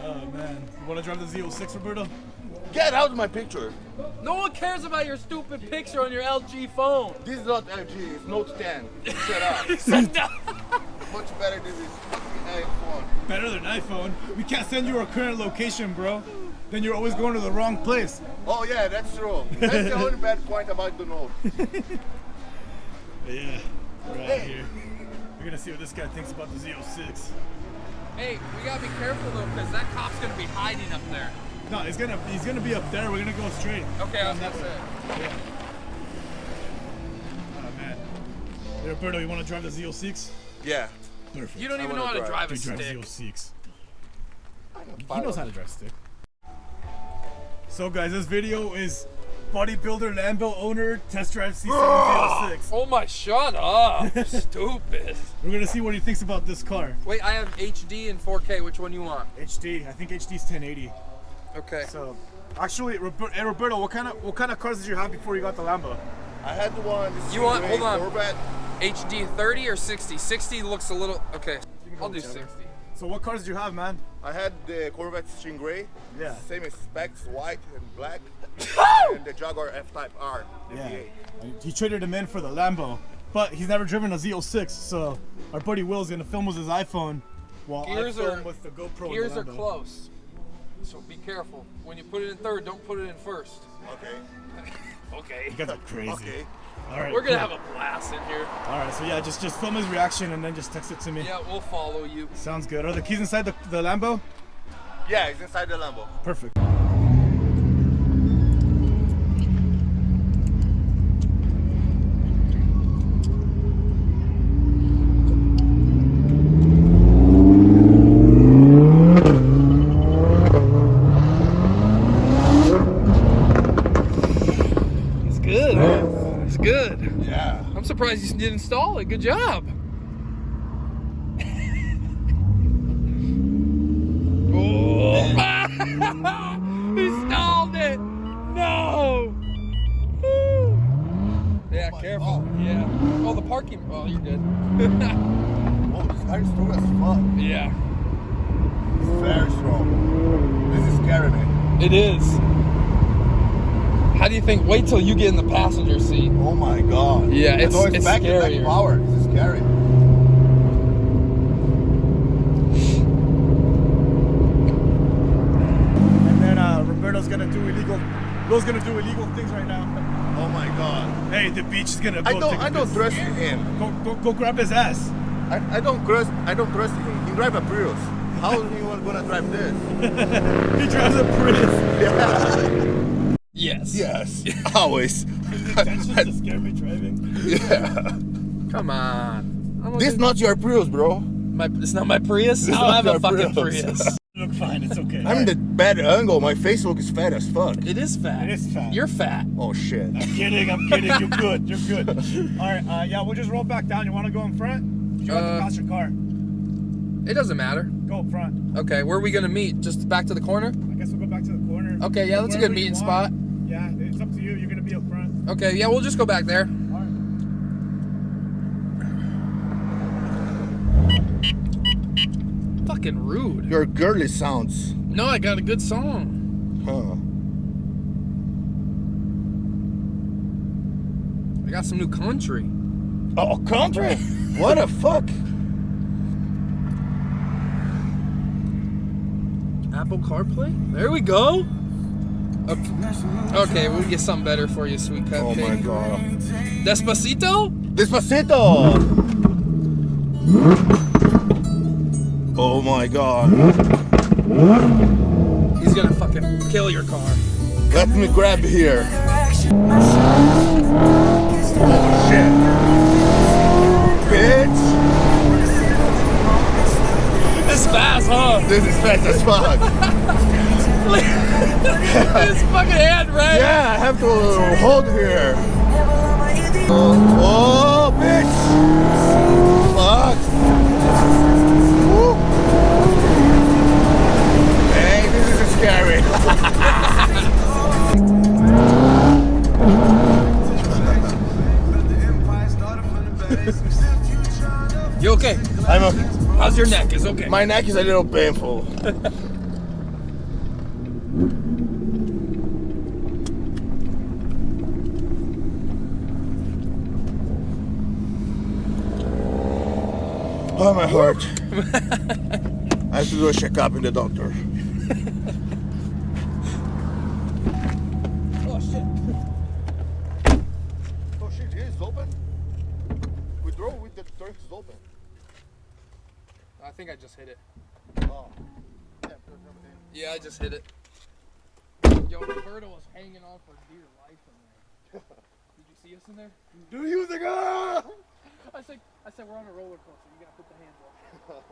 Oh man, you want to drive the Z06, Roberto? Get out of my picture. No one cares about your stupid picture on your LG phone. This is not LG, it's Note 10. Shut up. He said no. Much better than this fucking iPhone. Better than iPhone. We can't send you our current location, bro. Then you're always going to the wrong place. Oh yeah, that's true. That's the only bad point about the Note. Yeah, we're out here. We're gonna see what this guy thinks about the Z06. Hey, we gotta be careful though, because that cop's gonna be hiding up there. No, he's gonna be up there. We're gonna go straight. Okay, that's it. Yeah. Oh man. Hey, Roberto, you want to drive the Z06? Yeah. Perfect. You don't even know how to drive a He drives stick. Z06. He knows how to drive stick. So guys, this video is bodybuilder Lambo owner test drive C706. Oh my, shut up. Stupid. We're gonna see what he thinks about this car. Wait, I have HD and 4K. Which one you want? HD. I think HD's 1080. Okay. So, actually, Roberto, what kind of cars did you have before you got the Lambo? I had the one. You want? Hold on. Corvette. HD 30 or 60? 60 looks a little. Okay. I'll do 60. So what cars did you have, man? I had the Corvette Stingray. Yeah. Same as specs, white and black. And the Jaguar F-Type R. The V8. He traded him in for the Lambo, but he's never driven a Z06. So our buddy Will's gonna film with his iPhone while I film with the GoPro. Gears are close, so be careful. When you put it in third, don't put it in first. Okay. Okay. You guys are crazy. Okay. All right. We're gonna have a blast in here. All right. So yeah, just film his reaction and then just text it to me. Yeah, we'll follow you. Sounds good. Are the keys inside the Lambo? Yeah, it's inside the Lambo. Perfect. Good. Yeah. I'm surprised you didn't install it. Good job. Oh. He stalled it. No. Yeah, careful. God. Yeah. Oh, the parking. Oh, you're good. Oh, this car is strong as fuck. Yeah. It's very strong. This is scary, man. It is. How do you think? Wait till you get in the passenger seat. Oh my god. Yeah, it's back scarier. Power. This is scary. And then Roberto's gonna do illegal. Will's gonna do illegal things right now. Oh my god. Hey, the beach is gonna go. I don't trust him. Go grab his ass. I don't trust him. He drive a Prius. How is he gonna drive this? He drives a Prius. Yeah. Yes. Yes. Always. His intention is to scare me driving. Yeah. Come on. This not your Prius, bro. It's not my Prius? I don't have a fucking Prius. You look fine, it's okay. I'm in the bad angle. My face look is fat as fuck. It is fat. It is fat. You're fat. Oh shit. I'm kidding. You're good. You're good. Alright, yeah, we'll just roll back down. You wanna go in front? You want to pass your car? It doesn't matter. Go up front. Okay, where are we gonna meet? Just back to the corner? I guess we'll go back to the corner. Okay, yeah, that's a good meeting spot. Yeah, it's up to you. You're gonna be up front. Okay, yeah, we'll just go back there. Alright. Fucking rude. Your girly sounds. No, I got a good song. Huh. I got some new country. Oh, country? What the fuck? Apple CarPlay? There we go. Okay, we'll get something better for you, sweet cupcake. Oh my god. Despacito? Despacito! Oh my god. He's gonna fucking kill your car. Let me grab here. Oh shit. Bitch! This is fast, huh? This is fast as fuck. His fucking hand, right? Yeah, I have to hold here. Oh, bitch! Fuck! Woo. Hey, this is scary. You okay? I'm okay. How's your neck? Is okay. My neck is a little painful. Oh, my heart. I have to do a checkup in the doctor. Oh shit. Oh shit, it is open? We drove with the trunk is open. I think I just hit it. Oh. Yeah, I just hit it. Yo, Roberto was hanging on for dear life in there. Did you see us in there? Dude, he was like, ah! I said we're on a roller coaster. You gotta put the hands up.